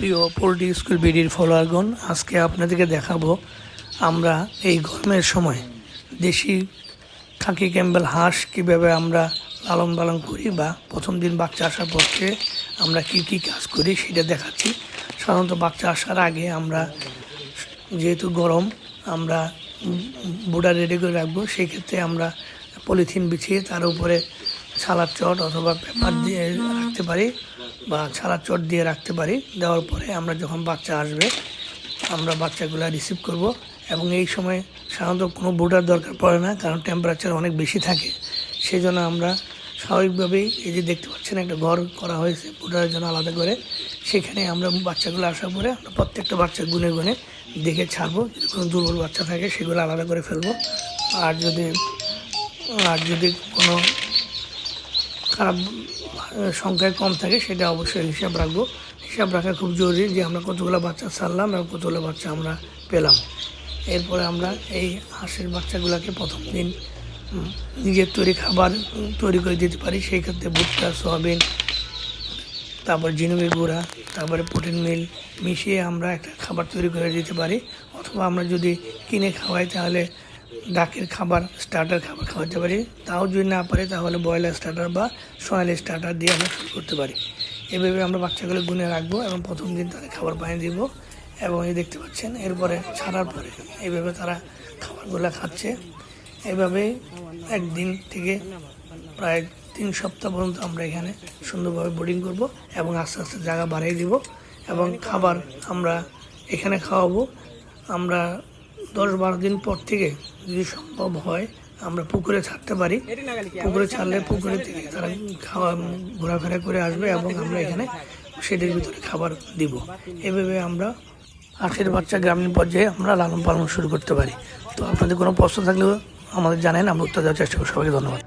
প্রিয় poultry school বিডির ফলোয়ারগণ, আজকে আপনাদেরকে দেখাবো আমরা এই গরমের সময় দেশি খাকি ক্যাম্বেল হাঁস কীভাবে আমরা লালন পালন করি বা প্রথম দিন বাচ্চা আসার পক্ষে আমরা কি কাজ করি সেটা দেখাচ্ছি। সাধারণত বাচ্চা আসার আগে আমরা যেহেতু গরম আমরা বুড়া রেডি করে রাখবো, সেই ক্ষেত্রে আমরা পলিথিন বিছিয়ে তার উপরে ছালার চট অথবা পেপার দিয়ে রাখতে পারি বা ছালার চট দিয়ে রাখতে পারি। দেওয়ার পরে আমরা যখন বাচ্চা আসবে আমরা বাচ্চাগুলো রিসিভ করব এবং এই সময় সাধারণত কোনো বুটার দরকার পড়ে না, কারণ টেম্পারেচার অনেক বেশি থাকে। সেই জন্য আমরা স্বাভাবিকভাবেই এই যে দেখতে পাচ্ছেন একটা ঘর করা হয়েছে বুটারের জন্য আলাদা করে, সেখানে আমরা বাচ্চাগুলো আসার পরে আমরা প্রত্যেকটা বাচ্চা গুনে গুনে দেখে ছাড়বো। যদি কোনো দুর্বল বাচ্চা থাকে সেগুলো আলাদা করে ফেলবো, আর যদি কোনো খারাপ সংখ্যায় কম থাকে সেটা অবশ্যই হিসাব রাখবো। হিসাব রাখা খুব জরুরি যে আমরা কতগুলো বাচ্চা ছাড়লাম এবং কতগুলো বাচ্চা আমরা পেলাম। এরপরে আমরা এই হাঁসের বাচ্চাগুলোকে প্রথম দিন নিজের তৈরি খাবার তৈরি করে দিতে পারি। সেই ক্ষেত্রে ভুট্টা, সয়াবিন, তারপর ঝিনুকের গুঁড়া, তারপরে প্রোটিন মিল মিশিয়ে আমরা একটা খাবার তৈরি করে দিতে পারি। অথবা আমরা যদি কিনে খাওয়াই তাহলে ডাকের খাবার, স্টার্টার খাবার খাওয়াতে পারি। তাও যদি না পারি তাহলে ব্রয়লার স্টার্টার বা সোনালি স্টার্টার দিয়ে আমরা শুরু করতে পারি। এভাবে আমরা বাচ্চাগুলো গুনে রাখবো এবং প্রথম দিন তাদের খাবার পানি দিব। এবং এই দেখতে পাচ্ছেন এরপরে ছাড়ার পরে এইভাবে তারা খাবারগুলো খাচ্ছে। এভাবে একদিন থেকে প্রায় 3 সপ্তাহ পর্যন্ত আমরা এখানে সুন্দরভাবে বোর্ডিং করব এবং আস্তে আস্তে জায়গা বাড়িয়ে দিব এবং খাবার আমরা এখানে খাওয়াবো। আমরা 10-12 দিন পর থেকে যদি সম্ভব হয় আমরা পুকুরে ছাড়তে পারি। পুকুরে ছাড়লে পুকুরে থেকে তারা ঘোরাফেরা করে আসবে এবং আমরা এখানে শেডের ভিতরে খাবার দিব। এভাবে আমরা হাঁসের বাচ্চা গ্রামীণ পর্যায়ে আমরা লালন পালন শুরু করতে পারি। তো আপনাদের কোনো প্রশ্ন থাকলেও আমাদের জানেন, আমরা উত্তর দেওয়ার চেষ্টা করি। সবাইকে ধন্যবাদ।